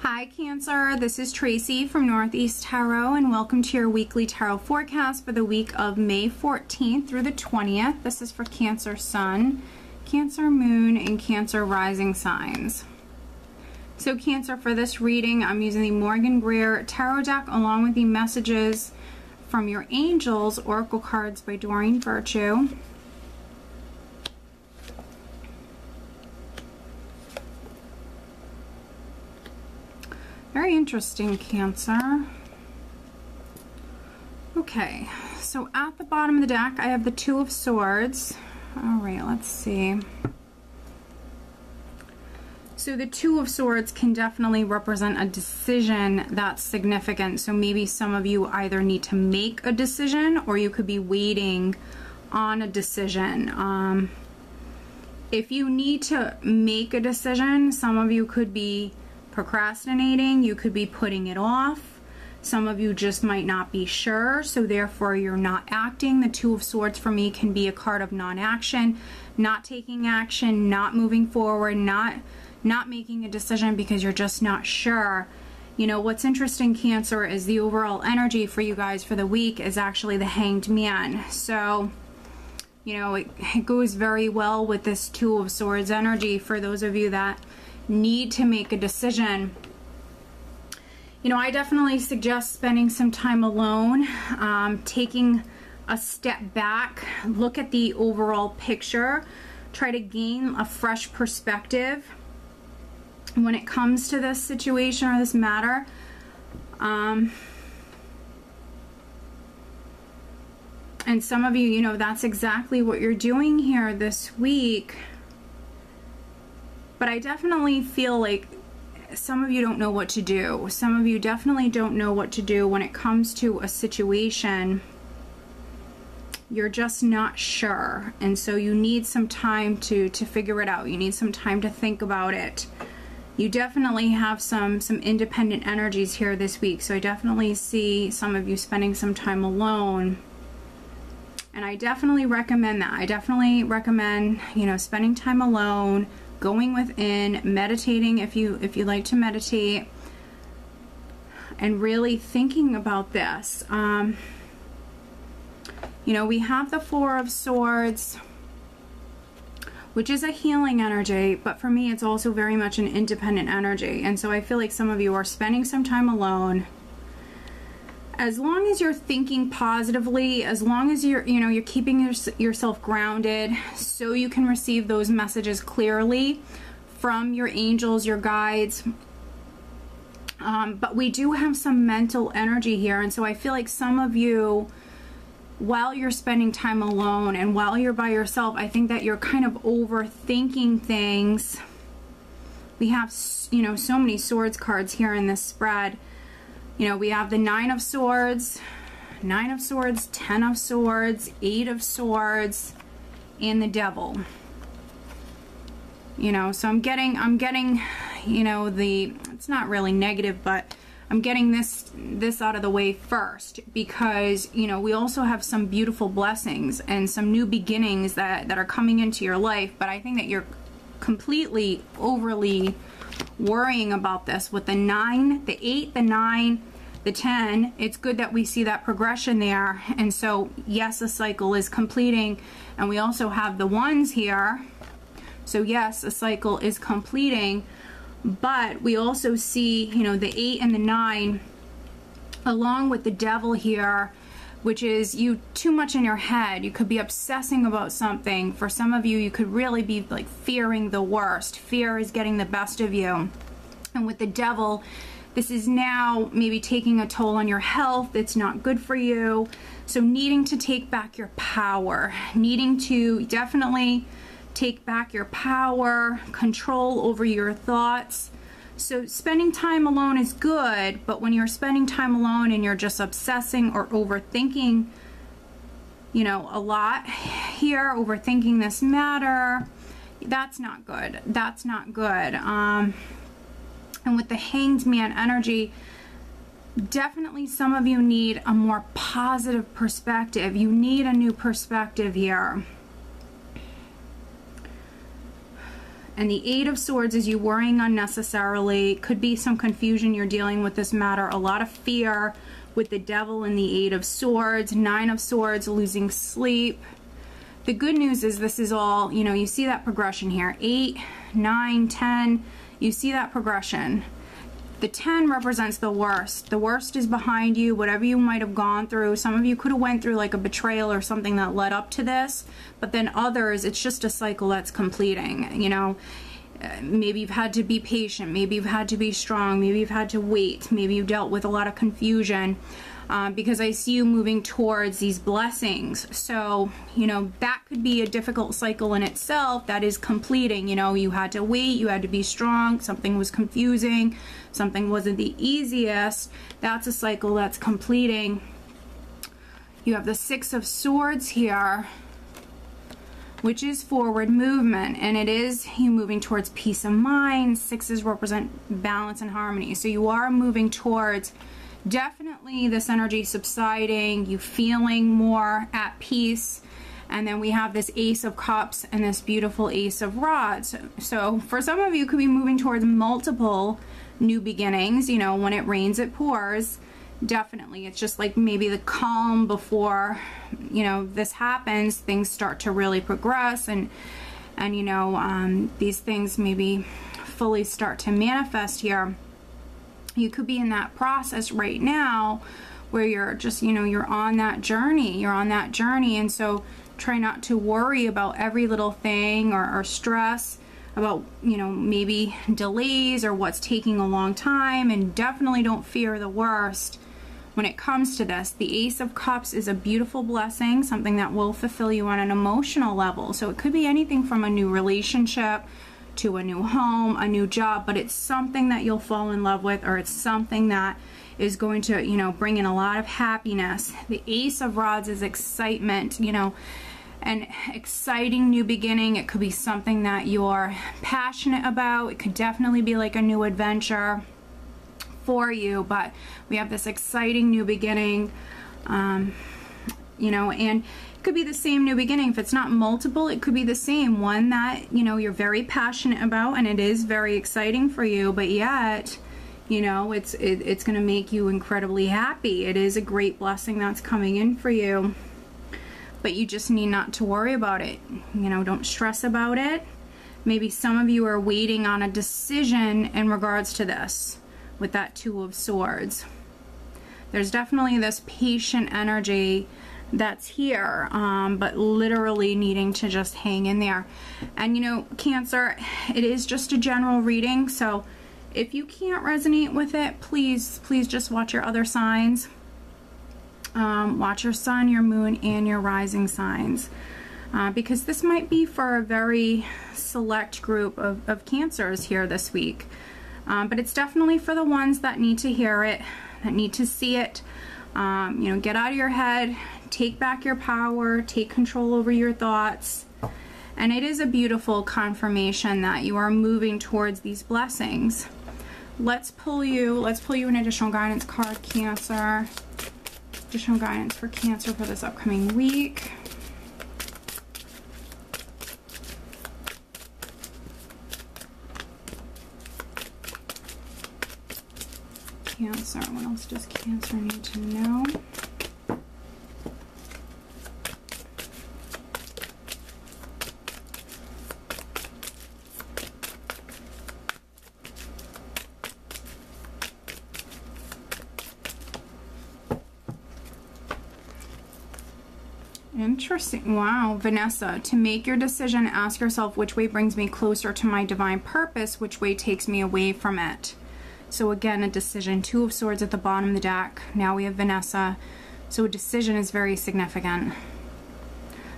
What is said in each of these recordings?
Hi Cancer, this is Tracy from Northeast Tarot and welcome to your weekly tarot forecast for the week of May 14th through the 20th. This is for Cancer Sun, Cancer Moon, and Cancer Rising signs. So Cancer, for this reading, I'm using the Morgan Greer Tarot deck along with the messages from your angels, Oracle cards by Doreen Virtue. Very interesting, Cancer. Okay, so at the bottom of the deck, I have the Two of Swords. All right, let's see. So the Two of Swords can definitely represent a decision that's significant. So maybe some of you either need to make a decision or you could be waiting on a decision. If you need to make a decision, some of you could be procrastinating, you could be putting it off. Some of you just might not be sure, so therefore you're not acting. The Two of Swords for me can be a card of non-action, not taking action, not moving forward, not making a decision because you're just not sure. You know, what's interesting, Cancer, is the overall energy for you guys for the week is actually the Hanged Man. So, you know, it goes very well with this Two of Swords energy for those of you that need to make a decision. You know, I definitely suggest spending some time alone, taking a step back, look at the overall picture, try to gain a fresh perspective when it comes to this situation or this matter. And some of you, you know, that's exactly what you're doing here this week. But I definitely feel like some of you don't know what to do. Some of you definitely don't know what to do when it comes to a situation. You're just not sure. And so you need some time to figure it out. You need some time to think about it. You definitely have some independent energies here this week. So I definitely see some of you spending some time alone. And I definitely recommend that. I definitely recommend, you know, spending time alone, going within, meditating if you like to meditate, and really thinking about this. You know, we have the Four of Swords, which is a healing energy, but for me it's also very much an independent energy. And so I feel like some of you are spending some time alone. As long as you're thinking positively, as long as you're keeping yourself grounded so you can receive those messages clearly from your angels, your guides. But we do have some mental energy here. And so I feel like some of you, while you're spending time alone and while you're by yourself, I think that you're kind of overthinking things. We have, you know, so many swords cards here in this spread. You know, we have the Nine of Swords, 10 of Swords, 8 of Swords, and the Devil. You know, so I'm getting, you know, it's not really negative, but I'm getting this out of the way first because, you know, we also have some beautiful blessings and some new beginnings that are coming into your life. But I think that you're completely overly worrying about this with the 9, the 8, the 9, the 10. It's good that we see that progression there. And so yes, the cycle is completing, and we also have the ones here. So yes, the cycle is completing, but we also see, you know, the 8 and the 9 along with the Devil here, which is you too much in your head. You could be obsessing about something. For some of you, you could really be like fearing the worst. Fear is getting the best of you. And with the Devil, this is now maybe taking a toll on your health. It's not good for you. So needing to take back your power, needing to definitely take back your power, control over your thoughts. So spending time alone is good, but when you're spending time alone and you're just obsessing or overthinking, you know, a lot here, overthinking this matter, that's not good. That's not good. And with the Hanged Man energy, definitely some of you need a more positive perspective. You need a new perspective here. And the Eight of Swords is you worrying unnecessarily. Could be some confusion you're dealing with this matter. A lot of fear with the Devil and the Eight of Swords. Nine of Swords, losing sleep. The good news is this is all, you know, you see that progression here. 8, 9, 10. You see that progression. The 10 represents the worst. The worst is behind you, whatever you might have gone through. Some of you could have went through like a betrayal or something that led up to this, but then others, it's just a cycle that's completing. You know, maybe you've had to be patient, maybe you've had to be strong, maybe you've had to wait, maybe you dealt with a lot of confusion. Because I see you moving towards these blessings. So, you know, that could be a difficult cycle in itself that is completing. You know, you had to wait, you had to be strong, something was confusing, something wasn't the easiest. That's a cycle that's completing. You have the Six of Swords here, which is forward movement, and it is you moving towards peace of mind. Sixes represent balance and harmony. So you are moving towards definitely this energy subsiding, you feeling more at peace. And then we have this Ace of Cups and this beautiful Ace of Rods. So for some of you, could be moving towards multiple new beginnings. You know, when it rains, it pours. Definitely. It's just like maybe the calm before, you know, this happens, things start to really progress, and you know, these things maybe fully start to manifest here. You could be in that process right now where you're just, you know, you're on that journey. And so try not to worry about every little thing or stress about, you know, maybe delays or what's taking a long time. And definitely don't fear the worst when it comes to this. The Ace of Cups is a beautiful blessing, something that will fulfill you on an emotional level. So it could be anything from a new relationship to a new home, a new job, but it's something that you'll fall in love with, or it's something that is going to, you know, bring in a lot of happiness. The Ace of Rods is excitement, you know, an exciting new beginning. It could be something that you're passionate about. It could definitely be like a new adventure for you, but we have this exciting new beginning, you know, and could be the same new beginning. If it's not multiple, it could be the same one that, you know, you're very passionate about and it is very exciting for you, but yet, you know, it's going to make you incredibly happy. It is a great blessing that's coming in for you, but you just need not to worry about it. You know, don't stress about it. Maybe some of you are waiting on a decision in regards to this with that Two of Swords. There's definitely this patient energy that's here, but literally needing to just hang in there. And you know, Cancer, it is just a general reading, so if you can't resonate with it, please just watch your other signs. Watch your sun, your moon, and your rising signs, because this might be for a very select group of Cancers here this week, but it's definitely for the ones that need to hear it, that need to see it. You know, get out of your head, take back your power, take control over your thoughts. And it is a beautiful confirmation that you are moving towards these blessings. Let's pull you an additional guidance card, Cancer. Additional guidance for Cancer for this upcoming week. Cancer, what else does Cancer need to know? Interesting. Wow, Vanessa, to make your decision, ask yourself which way brings me closer to my divine purpose, which way takes me away from it. So again, a decision. Two of Swords at the bottom of the deck. Now we have Vanessa. So a decision is very significant.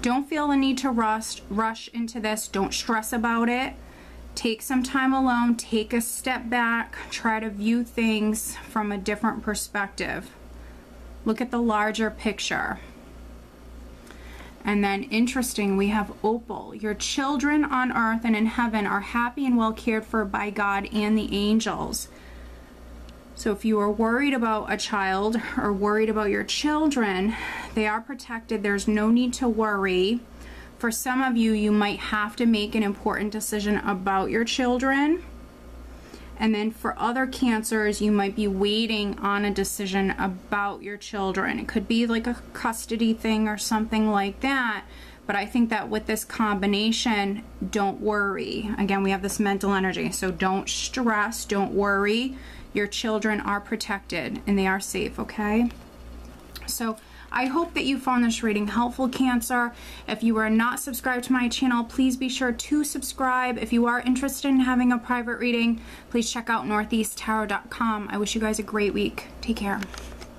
Don't feel the need to rush into this. Don't stress about it. Take some time alone. Take a step back. Try to view things from a different perspective. Look at the larger picture. And then, interesting, we have Opal. Your children on earth and in heaven are happy and well cared for by God and the angels. So if you are worried about a child or worried about your children, they are protected. There's no need to worry. for some of you, you might have to make an important decision about your children. And then for other cancers, you might be waiting on a decision about your children. It could be like a custody thing or something like that. But I think that with this combination, don't worry. Again, we have this mental energy. So don't stress, don't worry. Your children are protected and they are safe, okay? So I hope that you found this reading helpful, Cancer. If you are not subscribed to my channel, please be sure to subscribe. If you are interested in having a private reading, please check out northeasttarot.com. I wish you guys a great week. Take care.